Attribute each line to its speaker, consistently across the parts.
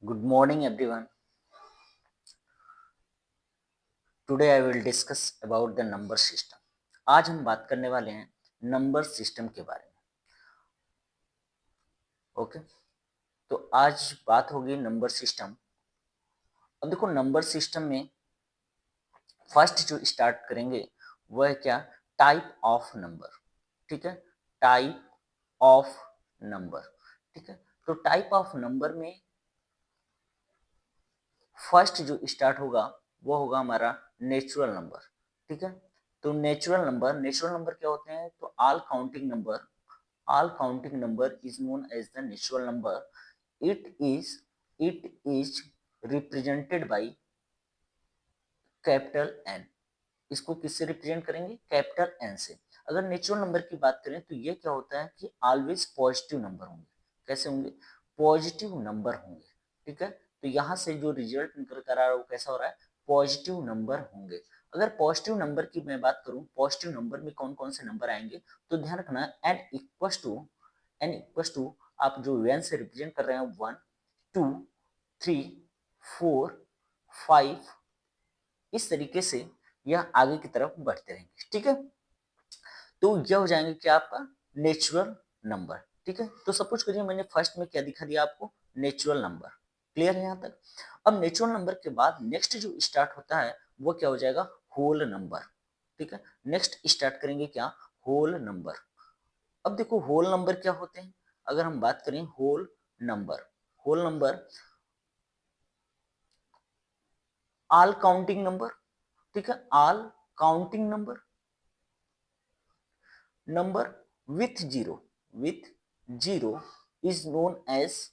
Speaker 1: Good morning, everyone. Today I will discuss about the number system. आज हम बात करने वाले हैं नंबर सिस्टम के बारे में. ओके, तो आज बात होगी नंबर सिस्टम. अब देखो, नंबर सिस्टम में फर्स्ट जो स्टार्ट करेंगे वह है क्या? Type of number. ठीक है, टाइप ऑफ नंबर. ठीक है, तो टाइप ऑफ नंबर में फर्स्ट जो स्टार्ट होगा वो होगा हमारा नेचुरल नंबर. ठीक है, तो नेचुरल नंबर क्या होते हैं? तो all counting number is known as the natural number. It is represented by capital N. इसको किससे रिप्रेजेंट करेंगे? कैपिटल एन से. अगर नेचुरल नंबर की बात करें तो ये क्या होता है कि ऑलवेज पॉजिटिव नंबर होंगे. कैसे होंगे? पॉजिटिव नंबर होंगे. ठीक है, तो यहाँ से जो रिजल्ट निकल कर आ रहा है वो कैसा हो रहा है? पॉजिटिव नंबर होंगे. अगर पॉजिटिव नंबर की मैं बात करूं, पॉजिटिव नंबर में कौन कौन से नंबर आएंगे, तो ध्यान रखना n इक्वस टू आप जो वन से रिप्रेजेंट कर रहे हैं 1 2 3 4 5, इस तरीके से यह आगे की तरफ बढ़ते रहेंगे. ठीक है, तो यह हो जाएंगे क्या? आपका नेचुरल नंबर. ठीक है, तो सपोज करिए मैंने फर्स्ट में क्या दिखा दिया आपको? Natural number. क्लियर है यहाँ तक? अब नेचुरल नंबर के बाद नेक्स्ट जो स्टार्ट होता है वो क्या हो जाएगा? Whole number. ठीक है, नेक्स्ट स्टार्ट करेंगे क्या? Whole number. अब देखो, होल नंबर क्या होते हैं? अगर हम बात करें whole number all counting number. ठीक है, all counting number with zero is known as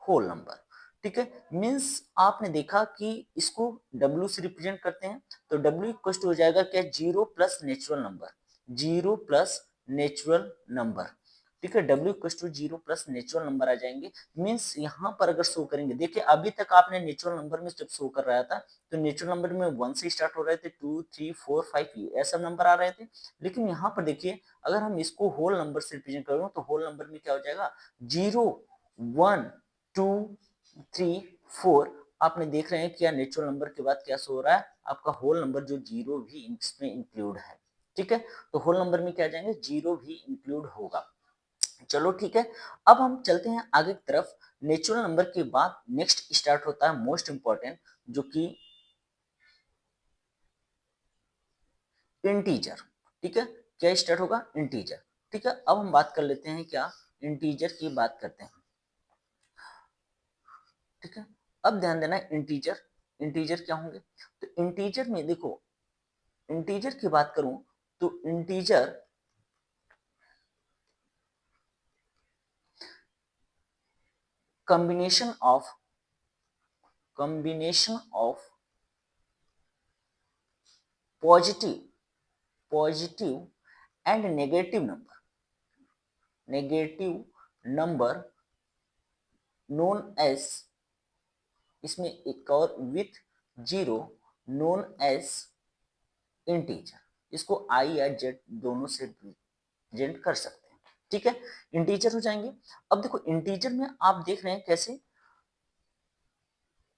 Speaker 1: whole number. ठीक है, मीन्स आपने देखा कि इसको W से रिप्रेजेंट करते हैं, तो W इक्वल टू हो जाएगा क्या? Zero plus natural number. ठीक है, W equal to zero plus natural number आ जाएंगे. मीन्स यहाँ पर अगर शो करेंगे, देखिए अभी तक आपने नेचुरल नंबर में जब शो कर रहा था तो नेचुरल नंबर में 1 से स्टार्ट हो रहे थे, 2 3 4 5 ऐसा नंबर आ रहे थे. लेकिन यहाँ पर देखिए, अगर हम इसको होल नंबर से रिप्रेजेंट करें तो होल नंबर में क्या हो जाएगा? 0 1 2 3 4. आपने देख रहे हैं कि नेचुरल नंबर के बाद क्या शो हो रहा है? आपका होल नंबर जो जीरो भी इसमें इंक्लूड है. ठीक है, तो होल नंबर में क्या आ जाएंगे? जीरो भी इंक्लूड होगा. चलो ठीक है, अब हम चलते हैं आगे की तरफ. नेचुरल नंबर के बाद नेक्स्ट स्टार्ट होता है मोस्ट इंपॉर्टेंट, जो कि इंटीजर. ठीक है, क्या स्टार्ट होगा? इंटीजर. ठीक है, अब हम बात कर लेते हैं क्या? इंटीजर की बात करते हैं. ठीक है, अब ध्यान देना, इंटीजर क्या होंगे? तो इंटीजर में देखो, इंटीजर की बात करूं तो integer combination of positive positive and negative number known as, इसमें एक और with zero, known as integer. इसको आई या जेड दोनों से रिप्रेजेंट कर सकते हैं. ठीक है, इंटीजर हो जाएंगे. अब देखो, इंटीजर में आप देख रहे हैं कैसे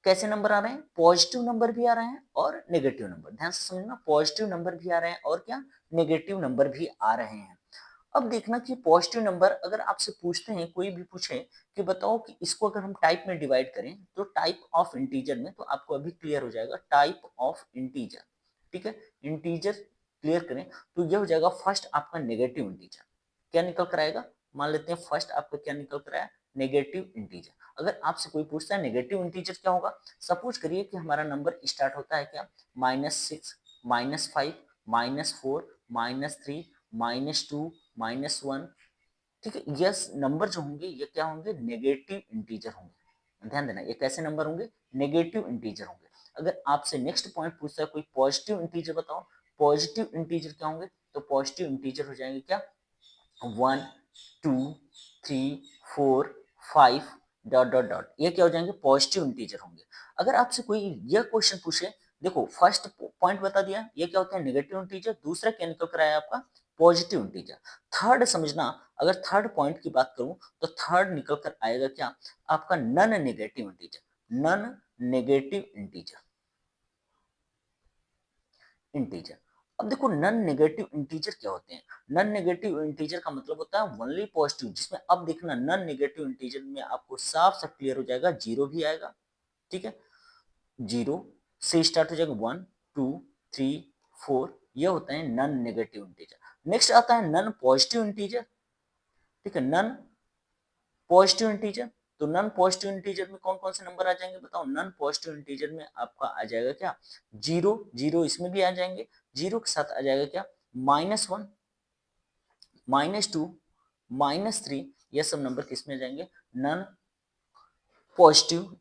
Speaker 1: कैसे नंबर आ रहे हैं? पॉजिटिव नंबर भी आ रहे हैं और नेगेटिव नंबर. ध्यान से समझना, पॉजिटिव नंबर भी आ रहे हैं और क्या? नेगेटिव नंबर भी आ रहे हैं. अब देखना कि पॉजिटिव नंबर अगर आपसे पूछते हैं, कोई भी पूछे कि बताओ कि इसको अगर हम टाइप में डिवाइड करें तो टाइप ऑफ इंटीजर में, तो आपको अभी क्लियर हो जाएगा टाइप ऑफ इंटीजर. ठीक है, इंटीजर क्लियर करें तो यह हो जाएगा फर्स्ट आपका नेगेटिव इंटीजर. क्या निकल कर आएगा? मान लेते हैं फर्स्ट आपका क्या निकल कर आया? Negative integer. अगर आपसे कोई पूछता है नेगेटिव इंटीजर क्या होगा, सपोज करिए कि हमारा नंबर स्टार्ट होता है क्या? -6 -5 -4 -3 -2 -1. ठीक है, यस नंबर जो होंगे ये क्या होंगे? नेगेटिव इंटीजर होंगे. ध्यान देना, ये कैसे नंबर होंगे? नेगेटिव इंटीजर होंगे. अगर आपसे नेक्स्ट पॉइंट पूछता है कोई पॉजिटिव इंटीजर बताओ, पॉजिटिव इंटीजर क्या होंगे? तो पॉजिटिव इंटीजर हो जाएंगे क्या? 1 2 3 4 5 डॉट डॉट डॉट, ये क्या हो जाएंगे? पॉजिटिव इंटीजर होंगे. अगर आपसे कोई यह क्वेश्चन पूछे, देखो फर्स्ट पॉइंट बता दिया, ये क्या होता है नेगेटिव इंटीजर। दूसरा क्या निकल कर आया आपका पॉजिटिव इंटीजर। थर्ड समझना, अगर थर्ड पॉइंट की बात करूं तो थर्ड निकल कर आएगा क्या आपका non negative integer. Non negative integer integer. अब देखो नन नेगेटिव इंटीजर क्या होते हैं। नन नेगेटिव इंटीजर का मतलब होता है ओनली पॉजिटिव, जिसमें अब देखना नन नेगेटिव इंटीजर में आपको साफ साफ क्लियर हो जाएगा, जीरो भी आएगा, ठीक है, जीरो से स्टार्ट हो जाएगा, 1 2 3 4, ये होता है नन नेगेटिव इंटीजर। नेक्स्ट आता है नन पॉजिटिव इंटीजर, ठीक है, नन पॉजिटिव इंटीजर। तो नन पॉजिटिव इंटीजर में कौन कौन से नंबर आ जाएंगे बताओ। नन पॉजिटिव इंटीजर में आपका आ जाएगा क्या जीरो, जीरो इसमें भी आ जाएंगे, जीरो के साथ आ जाएगा क्या -1 -2 -3, ये सब नंबर किसमें जाएंगे नन पॉजिटिव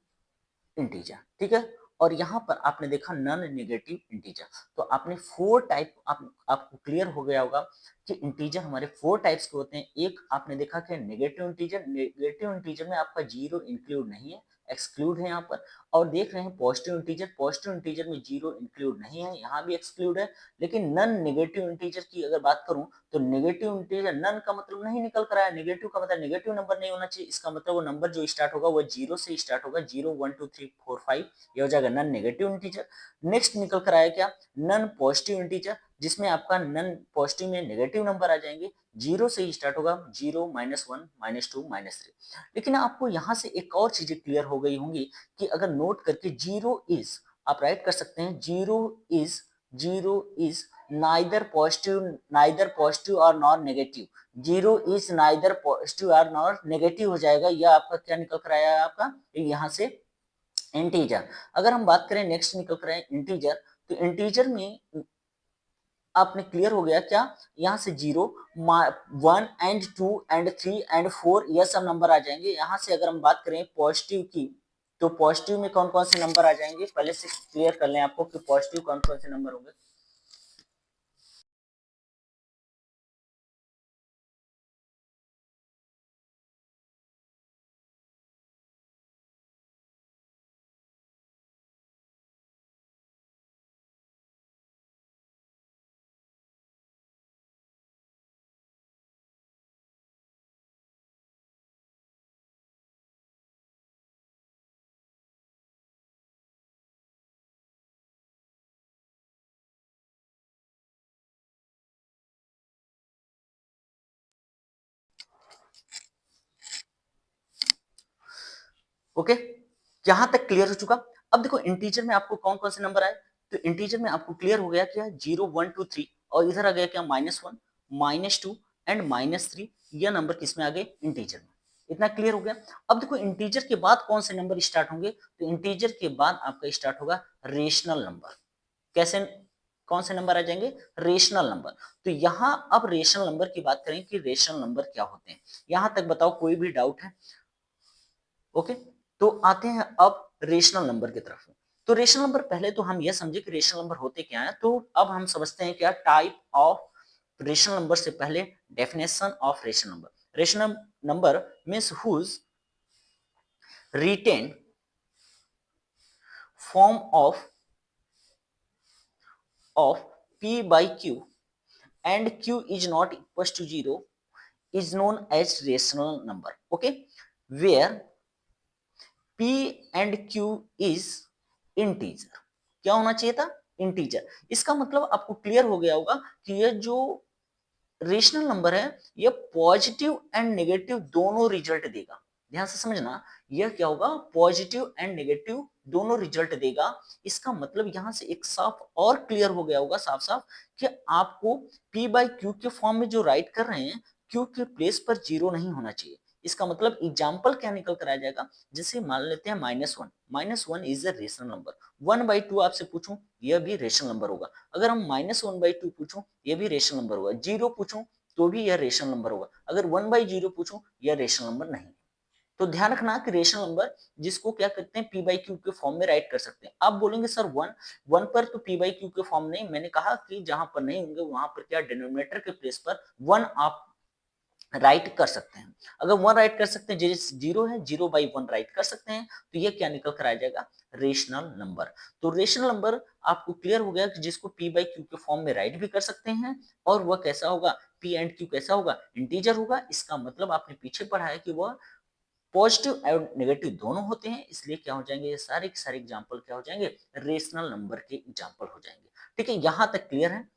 Speaker 1: इंटीजर, ठीक है। और यहाँ पर आपने देखा नन नेगेटिव इंटीजर, तो आपने फोर टाइप आपको क्लियर हो गया होगा कि इंटीजर हमारे फोर टाइप्स के होते हैं। एक आपने देखा कि नेगेटिव इंटीजर, नेगेटिव इंटीजर में आपका जीरो इंक्लूड नहीं है, एक्सक्लूड है यहाँ पर। और देख रहे हैं पॉजिटिव इंटीजर, पॉजिटिव इंटीजर में जीरो इंक्लूड नहीं है, यहाँ भी एक्सक्लूड है। लेकिन नन नेगेटिव इंटीजर की अगर बात करूं तो नेगेटिव इंटीजर नन का मतलब नहीं निकल कर आया, नेगेटिव का मतलब नेगेटिव नंबर नहीं होना चाहिए, इसका मतलब वो नंबर जो स्टार्ट होगा वो जीरो से स्टार्ट होगा, 0 1 2 3 4 5, ये हो जाएगा नन नेगेटिव इंटीजर। नेक्स्ट निकल कर आया क्या नन पॉजिटिव इंटीजर, जिसमें आपका नन पॉजिटिव में नेगेटिव नंबर आ जाएंगे, जीरो से ही स्टार्ट होगा, 0 -1 -2 -3। लेकिन आपको यहाँ से एक और चीजें क्लियर हो गई होंगी कि अगर नोट करके जीरो इज, आप राइट कर सकते हैं जीरो इज नाइदर पॉजिटिव और nor negative, zero is neither positive और नॉर नेगेटिव हो जाएगा। यह आपका क्या निकल कर आया है आपका यहाँ से इंटीजर। अगर हम बात करें नेक्स्ट निकल कर आए इंटीजर, तो इंटीजर में आपने क्लियर हो गया क्या यहाँ से जीरो 1 एंड 2 एंड 3 एंड 4 ये सब नंबर आ जाएंगे। यहाँ से अगर हम बात करें पॉजिटिव की, तो पॉजिटिव में कौन कौन से नंबर आ जाएंगे पहले से क्लियर कर लें आपको कि पॉजिटिव कौन कौन से नंबर होंगे। ओके, यहां तक क्लियर हो चुका। अब देखो इंटीजर में आपको कौन कौन से नंबर आए, तो इंटीजर में आपको क्लियर हो गया क्या 0 1 2 3, और इधर आ गया क्या -1 -2 एंड -3, ये नंबर किसमें आ गए इंटीजर में। इतना क्लियर हो गया। अब देखो इंटीजर के बाद कौन से नंबर स्टार्ट होंगे, तो इंटीजर के बाद आपका स्टार्ट होगा रेशनल नंबर। कैसे, कौन से नंबर आ जाएंगे रेशनल नंबर। तो यहां अब रेशनल नंबर की बात करें कि रेशनल नंबर क्या होते हैं, यहां तक बताओ कोई भी डाउट है। ओके, तो आते हैं अब रेशनल नंबर की तरफ। तो रेशनल नंबर पहले तो हम यह समझे कि रेशनल नंबर होते क्या है, तो अब हम समझते हैं क्या टाइप ऑफ रेशनल नंबर से पहले definition of rational number. Rational number means whose written form of p by q and q is not equals to 0 is known as rational number. Okay, where p and q is integer। क्या होना चाहिए था integer. इसका मतलब आपको clear हो गया होगा कि ये जो रेशनल नंबर है ये पॉजिटिव एंड नेगेटिव दोनों रिजल्ट देगा। ध्यान से समझना, यह क्या होगा पॉजिटिव एंड नेगेटिव दोनों रिजल्ट देगा। इसका मतलब यहां से एक साफ और क्लियर हो गया होगा साफ साफ कि आपको p बाई क्यू के फॉर्म में जो राइट कर रहे हैं क्यू के प्लेस पर जीरो नहीं होना चाहिए। इसका मतलब एग्जाम्पल क्या निकल कर आ जाएगा, जैसे मान लेते हैं -1 इज अ रेशनल नंबर, 1/2 आपसे पूछूं यह भी रेशनल नंबर होगा। अगर हम -1/2 पूछूं ये भी रेशनल नंबर होगा, 0 पूछूं तो भी यह रेशनल नंबर होगा, अगर 1/0 पूछूं यह रेशनल नंबर नहीं। तो ध्यान रखना कि रेशनल नंबर जिसको क्या करते हैं p बाई क्यू के फॉर्म में राइट कर सकते हैं। आप बोलेंगे सर वन पर तो p बाई क्यू के फॉर्म नहीं, मैंने कहा कि जहां पर नहीं होंगे वहां पर क्या डिनोमिनेटर के प्लेस पर वन आप राइट कर सकते हैं। अगर 1 राइट कर सकते हैं, जैसे 0 है, 0/1 राइट कर सकते हैं, तो ये क्या निकल कर आ जाएगा? Rational number. तो रेशनल नंबर आपको क्लियर हो गया कि जिसको p/q के फॉर्म में राइट भी कर सकते हैं, और वह कैसा होगा? p एंड q कैसा होगा? इंटीजर होगा। इसका मतलब आपने पीछे पढ़ा है कि वह पॉजिटिव और नेगेटिव दोनों होते हैं, इसलिए क्या हो जाएंगे? ये सारे के सारे एग्जाम्पल क्या हो जाएंगे? रेशनल नंबर के एग्जाम्पल हो जाएंगे। ठीक है, यहाँ तक क्लियर है?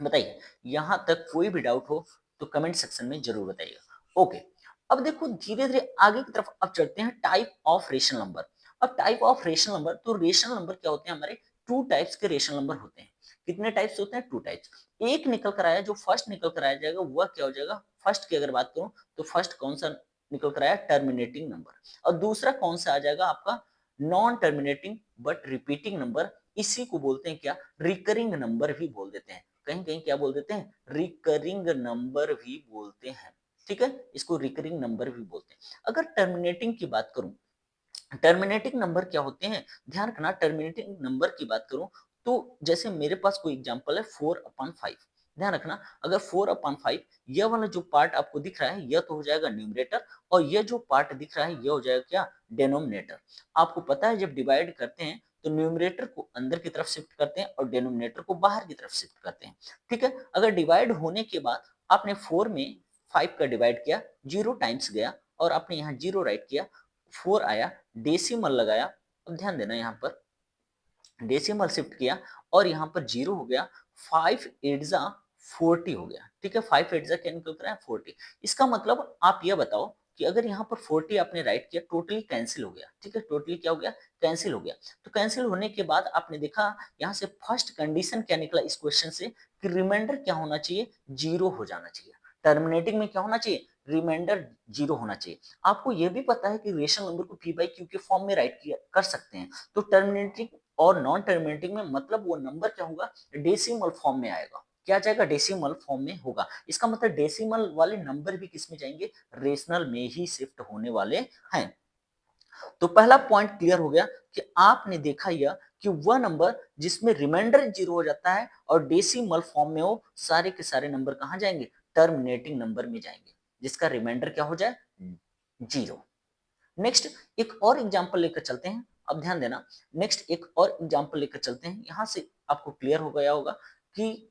Speaker 1: बताइए, यहाँ तक कोई भी डाउट हो तो कमेंट सेक्शन में जरूर बताइएगा। ओके, अब देखो धीरे धीरे आगे की तरफ अब चलते हैं टाइप ऑफ रेशनल नंबर। अब टाइप ऑफ रेशनल नंबर, तो रेशनल नंबर क्या होते हैं? हमारे टू टाइप्स के रेशनल नंबर होते हैं। कितने टाइप्स होते हैं? Two types. एक निकल कर आया, जो फर्स्ट निकल कर आया जाएगा वह क्या हो जाएगा? फर्स्ट की अगर बात करूं तो फर्स्ट कौन सा निकल कर आया? Terminating number. और दूसरा कौन सा आ जाएगा आपका? Non terminating but repeating number. इसी को बोलते हैं क्या? रिकरिंग नंबर भी बोल देते हैं। कहीं कहीं क्या बोल देते हैं? रिकरिंग नंबर भी बोलते हैं। ठीक है, इसको रिकरिंग नंबर भी बोलते हैं। अगर टर्मिनेटिंग की बात करूं, टर्मिनेटिंग नंबर क्या होते हैं? ध्यान रखना, टर्मिनेटिंग नंबर की बात करूं तो जैसे मेरे पास कोई एग्जांपल है 4/5। ध्यान रखना, अगर 4/5 यह वाला जो पार्ट आपको दिख रहा है यह तो हो जाएगा न्यूमरेटर, और यह जो पार्ट दिख रहा है यह हो जाएगा क्या? डेनोमिनेटर। आपको पता है जब डिवाइड करते हैं तो न्यूमरेटर को अंदर की तरफ शिफ्ट करते हैं और डेनोमिनेटर को बाहर की तरफ शिफ्ट करते हैं। ठीक है, अगर डिवाइड होने के बाद आपने 4 में 5 का डिवाइड किया, 0 टाइम्स गया, और आपने यहाँ 0 राइट किया, 4 आया, डेसिमल लगाया। अब ध्यान देना, यहाँ पर डेसिमल शिफ्ट किया और यहाँ पर 0 हो गया, 5 8 जा 40 हो गया। ठीक है, 5 8 जा क्या निकल कर आया? 40। इसका मतलब आप यह बताओ कि अगर यहाँ पर 40 आपने राइट किया, टोटली कैंसिल हो गया। ठीक है, टोटली क्या हो गया? कैंसिल हो गया। तो कैंसिल होने के बाद आपने देखा यहाँ से फर्स्ट कंडीशन क्या निकला इस क्वेश्चन से, कि रिमाइंडर क्या होना चाहिए? 0 हो जाना चाहिए। टर्मिनेटिंग में क्या होना चाहिए? रिमाइंडर 0 होना चाहिए। आपको यह भी पता है कि रेशनल नंबर को p/q के फॉर्म में राइट किया कर सकते हैं। तो टर्मिनेटिंग और नॉन टर्मिनेटिंग में मतलब वो नंबर क्या होगा? डेसिमल फॉर्म में आएगा। क्या जाएगा? डेसिमल फॉर्म में होगा। इसका मतलब डेसिमल वाले नंबर भी किस में जाएंगे? रेशनल में ही शिफ्ट होने वाले हैं। तो पहला पॉइंट क्लियर हो गया कि आपने देखा यह कि वह नंबर जिसमें रिमाइंडर 0 हो जाता है और डेसिमल फॉर्म में हो, सारे के सारे नंबर कहां जाएंगे? टर्मिनेटिंग नंबर में जाएंगे, जिसका रिमाइंडर क्या हो जाए? 0। नेक्स्ट एक और एग्जांपल लेकर चलते हैं। अब ध्यान देना, नेक्स्ट एक और एग्जांपल लेकर चलते हैं। यहां से आपको क्लियर हो गया होगा कि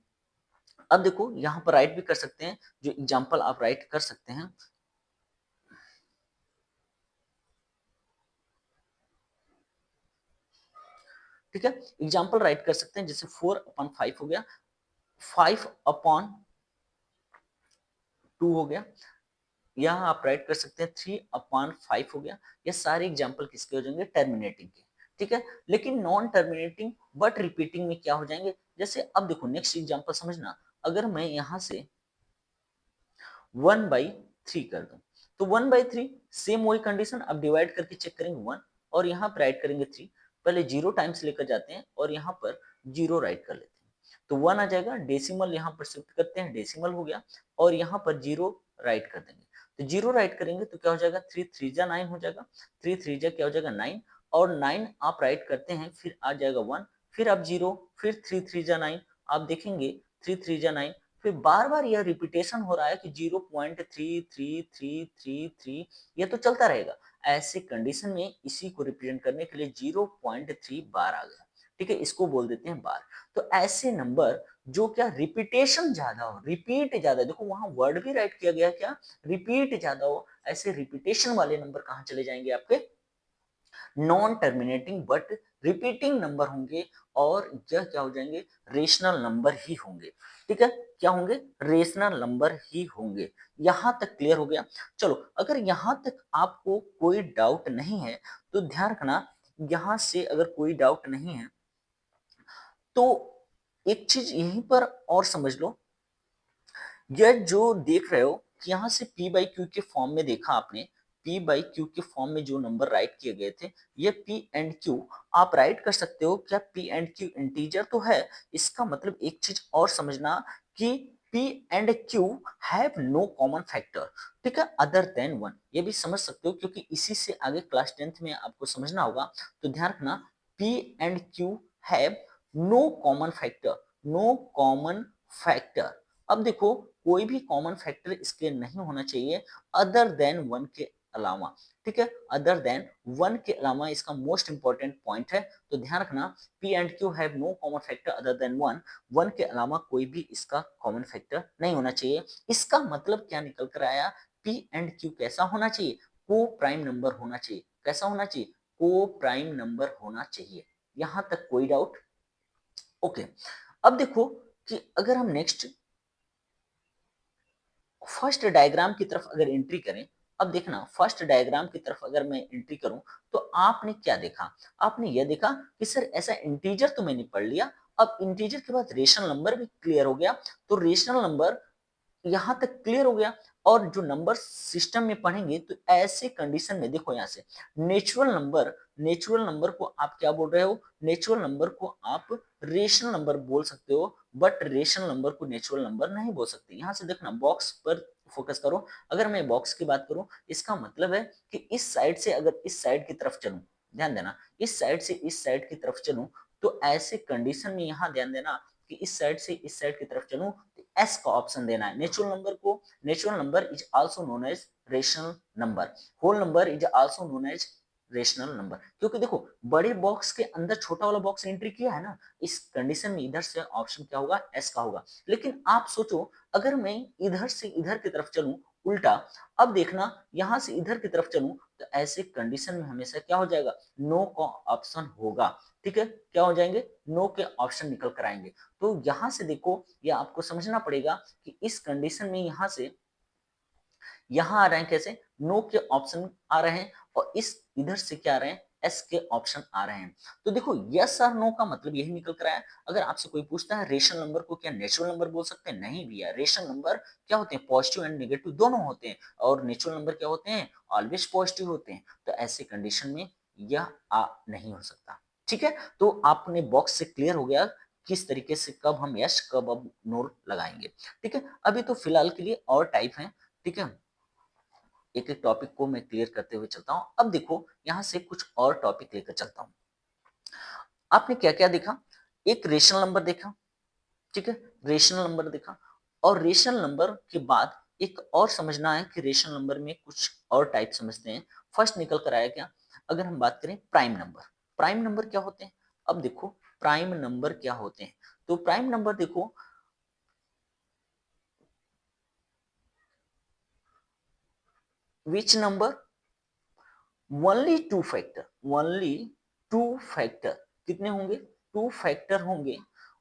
Speaker 1: अब देखो यहां पर राइट भी कर सकते हैं, जो एग्जांपल आप राइट कर सकते हैं। ठीक है, एग्जांपल राइट कर सकते हैं, जैसे 4/5 हो गया, 5/2 हो गया। यहाँ आप राइट कर सकते हैं 3/5 हो गया। ये सारे एग्जाम्पल किसके हो जाएंगे? टर्मिनेटिंग के। ठीक है, लेकिन नॉन टर्मिनेटिंग बट रिपीटिंग में क्या हो जाएंगे? जैसे अब देखो नेक्स्ट एग्जाम्पल समझना, अगर मैं यहाँ से 1/3 कर दूं, तो 1/3 सेम वही कंडीशन, अब डिवाइड करके चेक करेंगे 1 और यहाँ पर राइट करेंगे 3। पहले 0 टाइम्स लेकर जाते हैं और यहाँ पर 0 राइट कर लेते हैं, तो 1 आ जाएगा। डेसिमल यहाँ पर शिफ्ट करते हैं, डेसिमल हो गया, और यहाँ पर 0 राइट कर देंगे। तो 0 राइट करेंगे तो क्या हो जाएगा? 3 3 जा 9 हो जाएगा, 3 3 जा क्या हो जाएगा? 9, और 9 आप राइट करते हैं, फिर आ जाएगा 1, फिर आप 0, फिर 3 3 जा 9, आप देखेंगे 3 3 जा 9, फिर बार बार यह रिपीटेशन हो रहा है कि 0.333333, ये तो चलता रहेगा। ऐसे कंडीशन में इसी को रिप्रेजेंट करने के लिए 0.3 बार आ गया। ठीक है, इसको बोल देते हैं बार। तो ऐसे नंबर जो क्या रिपीटेशन ज्यादा हो, रिपीट ज्यादा, देखो वहां वर्ड भी राइट किया गया, क्या? रिपीट ज्यादा हो, ऐसे रिपीटेशन वाले नंबर कहाँ चले जाएंगे? आपके non terminating but repeating number होंगे, और यह क्या हो जाएंगे? रेशनल नंबर ही होंगे। ठीक है, क्या होंगे? रेशनल नंबर ही होंगे। यहां तक क्लियर हो गया? चलो, अगर यहां तक आपको कोई डाउट नहीं है तो ध्यान रखना, यहां से अगर कोई डाउट नहीं है तो एक चीज यहीं पर और समझ लो, यह जो देख रहे हो कि यहाँ से p/q के फॉर्म में देखा आपने, p/q के फॉर्म में जो नंबर राइट किए गए थे, ये p एंड q आप राइट कर सकते हो। क्या p एंड q इंटीजर तो है? इसका मतलब एक चीज और समझना कि p and q have no common factor, ठीक है, अदर देन 1। ये भी समझ सकते हो क्योंकि इसी से आगे क्लास 10th में आपको समझना होगा। तो ध्यान रखना, p and q have no common factor, no common factor. अब देखो कोई भी कॉमन फैक्टर इसके नहीं होना चाहिए अदर देन 1 के अलावा, ठीक है, अदर देन 1 के अलावा इसका मोस्ट इंपॉर्टेंट पॉइंट है। तो ध्यान रखना P and Q have no common factor other than 1, 1 के अलावा कोई भी इसका कॉमन फैक्टर नहीं होना चाहिए। इसका मतलब क्या निकल कर आया, पी एंड क्यू कैसा होना चाहिए, को प्राइम नंबर होना चाहिए। कैसा होना चाहिए, को प्राइम नंबर होना चाहिए। यहां तक कोई डाउट? ओके, अब देखो कि अगर हम नेक्स्ट फर्स्ट डायग्राम की तरफ अगर एंट्री करें, अब देखना फर्स्ट डायग्राम की तरफ अगर मैं एंट्री करूं तो आपने क्या देखा, आपने यह देखा कि सर ऐसा इंटीजर तो मैंने पढ़ लिया, अब इंटीजर के बाद रेशनल नंबर भी क्लियर हो गया, तो रेशनल नंबर यहां तक क्लियर हो गया। और जो नंबर सिस्टम में पढ़ेंगे तो ऐसे कंडीशन में देखो यहां से नेचुरल नंबर को आप क्या बोल रहे हो, नेचुरल नंबर को आप रेशनल नंबर बोल सकते हो, बट रेशनल नंबर को नेचुरल नंबर नहीं बोल सकते। यहां से देखना बॉक्स पर फोकस करो, अगर मैं बॉक्स की बात करूं इसका मतलब है कि इस साइड से अगर इस साइड की तरफ चलूं, ध्यान देना इस साइड से इस साइड की तरफ चलूं, तो ऐसे कंडीशन में यहां ध्यान देना कि इस साइड से इस साइड की तरफ चलूं तो एस का ऑप्शन देना है नेचुरल नंबर को। Natural number is also known as rational number, whole number is also known as rational number. क्योंकि देखो बड़े बॉक्स के अंदर छोटा वाला बॉक्स एंट्री किया है ना, इस कंडीशन में इधर से ऑप्शन क्या होगा, एस का होगा। लेकिन आप सोचो अगर मैं इधर से इधर की तरफ चलूं उल्टा, अब देखना यहां से इधर की तरफ चलूं तो ऐसे कंडीशन में हमेशा क्या हो जाएगा, नो का ऑप्शन होगा, ठीक है, क्या हो जाएंगे, नो के ऑप्शन निकल कर आएंगे। तो यहां से देखो ये आपको समझना पड़ेगा कि इस कंडीशन में यहां से यहां आ रहे हैं कैसे, नो के ऑप्शन आ रहे हैं, और इस इधर से क्या आ रहे हैं, एस के ऑप्शन आ रहे हैं। तो देखो यस और नो का मतलब यही निकल कर आया। अगर आपसे कोई पूछता है रेशनल नंबर को क्या नेचुरल नंबर बोल सकते हैं, नहीं भैया, रेशनल नंबर क्या होते हैं, पॉजिटिव एंड नेगेटिव दोनों होते हैं, और नेचुरल नंबर क्या होते हैं, ऑलवेज पॉजिटिव होते हैं। तो ऐसे कंडीशन में यह आ नहीं हो सकता, ठीक है। तो आपने बॉक्स से क्लियर हो गया किस तरीके से कब हम यस कब अब नो लगाएंगे, ठीक है। अभी तो फिलहाल के लिए और टाइप है, ठीक है, एक एक टॉपिक को मैं क्लियर करते हुए चलता हूं। अब देखो यहां से कुछ और टॉपिक लेकर चलता हूं। आपने क्या क्या देखा, एक रेशनल नंबर देखा, ठीक है, रेशनल नंबर देखा, और रेशनल नंबर के बाद एक और समझना है कि रेशनल नंबर में कुछ और टाइप समझते हैं। फर्स्ट निकल कर आया क्या, अगर हम बात करें प्राइम नंबर, प्राइम नंबर क्या होते हैं। अब देखो प्राइम नंबर क्या होते हैं, तो प्राइम नंबर देखो which number only two factor, only two factor, कितने होंगे, टू फैक्टर होंगे,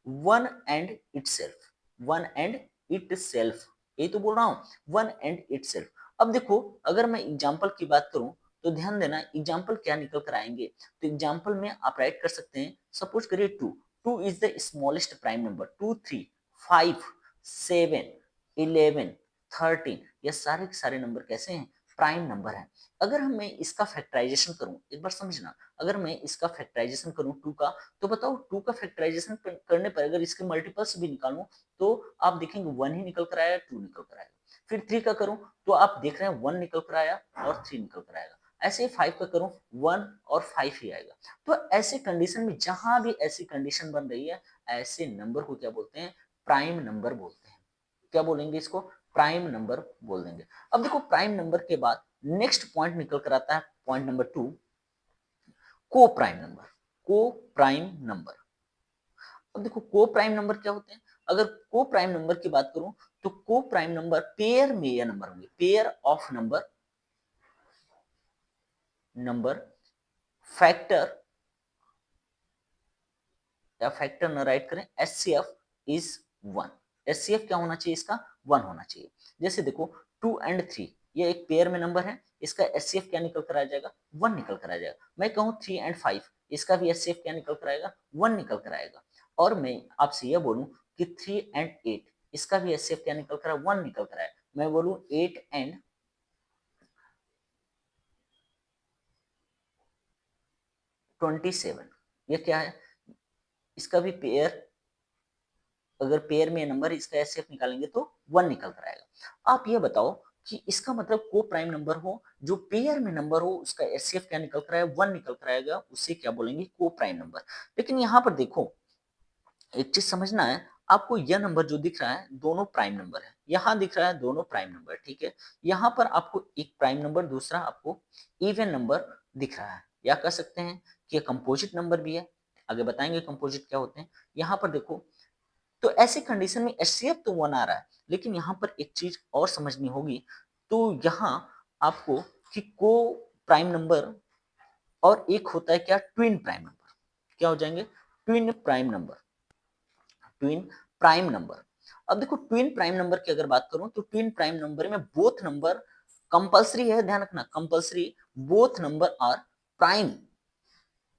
Speaker 1: one and itself, one and itself, ये तो बोल रहा हूं, वन एंड इटसेल्फ। अब देखो अगर मैं एग्जांपल की बात करूं तो ध्यान देना एग्जांपल क्या निकल कर आएंगे, तो एग्जांपल में आप राइट कर सकते हैं, सपोज करिए two, two is the smallest prime number, 2 3 5 7 11 13, ये सारे के सारे नंबर कैसे हैं, प्राइम नंबर है। अगर हम मैं इसका फैक्टराइजेशन करूं, एक बार समझना, अगर मैं इसका फैक्टराइजेशन करूं टू का, तो बताओ टू का फैक्टराइजेशन करने पर अगर इसके मल्टीपल्स भी निकालूं तो आप देखेंगे वन ही निकल कर आया, टू निकल कर आएगा। फिर थ्री का करूं तो आप देख रहे हैं वन निकल कर आया और थ्री निकल कर आएगा। ऐसे फाइव का करूं वन और फाइव ही आएगा। तो ऐसे कंडीशन में जहां भी ऐसी कंडीशन बन रही है, ऐसे नंबर को क्या बोलते हैं, प्राइम नंबर बोलते हैं। क्या बोलेंगे इसको, प्राइम नंबर बोल देंगे। अब देखो प्राइम नंबर के बाद नेक्स्ट पॉइंट निकल कर आता है, पॉइंट नंबर 2, को प्राइम नंबर, को प्राइम नंबर। अब देखो को प्राइम नंबर क्या होते हैं, अगर को प्राइम नंबर की बात करूं तो को प्राइम नंबर पेयर में या नंबर होंगे, pair of number, number factor, या फैक्टर न राइट करें, एचसीएफ इज वन, एचसीएफ क्या होना चाहिए इसका, वन होना चाहिए। जैसे देखो टू एंड थ्री ये एक पेयर में नंबर है, इसका एचसीएफ क्या निकल कर आ जाएगा, वन निकल कर आ जाएगा। मैं कहूँ थ्री एंड फाइव, इसका भी एचसीएफ क्या निकल कर आएगा, वन निकल कर आएगा। और मैं आपसे यह बोलूं कि थ्री एंड एट, इसका भी एचसीएफ क्या निकल कर आया, वन निकल कर आया। मैं बोलूं एट एंड 27, ये क्या है, इसका भी पेयर, अगर पेयर में नंबर इसका एचसीएफ निकालेंगे तो वन निकल कर आएगा। आप ये बताओ कि इसका मतलब को प्राइम नंबर हो जो पेयर में नंबर हो उसका एचसीएफ क्या निकल कर आएगा, वन निकल कर आएगा, उसे क्या बोलेंगे, को प्राइम नंबर। लेकिन यहाँ पर देखो एक चीज समझना है, आपको यह नंबर जो दिख रहा है दोनों प्राइम नंबर है, यहाँ दिख रहा है दोनों प्राइम नंबर, ठीक है। यहाँ पर आपको एक प्राइम नंबर, दूसरा आपको इवन नंबर दिख रहा है, या कह सकते हैं कि कंपोजिट नंबर भी है। आगे बताएंगे कंपोजिट क्या होते हैं। यहाँ पर देखो, तो ऐसी कंडीशन में एचसीएफ तो 1 आ रहा है, लेकिन यहाँ पर एक चीज और समझनी होगी। तो यहाँ आपको कि को प्राइम नंबर और एक होता है क्या, ट्विन प्राइम नंबर। क्या हो जाएंगे, twin prime number, twin prime number. अब देखो ट्विन प्राइम नंबर की अगर बात करूं तो ट्विन प्राइम नंबर में बोथ नंबर कंपलसरी है, ध्यान रखना compulsory, both number are prime,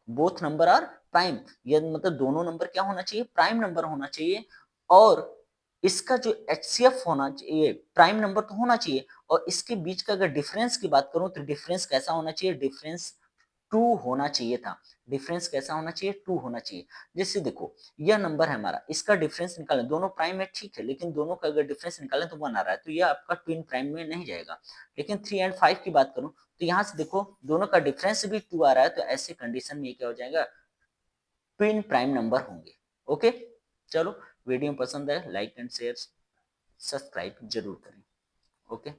Speaker 1: both number are prime. ये मतलब दोनों नंबर क्या होना चाहिए, प्राइम नंबर होना चाहिए। और इसका जो एचसीएफ होना चाहिए, प्राइम नंबर तो होना चाहिए, और इसके बीच का अगर डिफरेंस की बात करूं तो डिफरेंस कैसा होना चाहिए, डिफरेंस 2 होना चाहिए था। डिफरेंस कैसा होना चाहिए, 2 होना चाहिए। जैसे देखो यह नंबर है हमारा, इसका डिफरेंस निकालें, दोनों प्राइम है ठीक है, लेकिन दोनों का अगर डिफरेंस निकालें तो 1 आ रहा है, तो यह आपका ट्विन प्राइम में नहीं जाएगा। लेकिन 3 एंड 5 की बात करूं तो यहाँ से देखो दोनों का डिफरेंस भी 2 आ रहा है, तो ऐसे कंडीशन में ये क्या हो जाएगा, ट्विन प्राइम नंबर होंगे। ओके, चलो वीडियो पसंद है लाइक एंड शेयर सब्सक्राइब जरूर करें। ओके।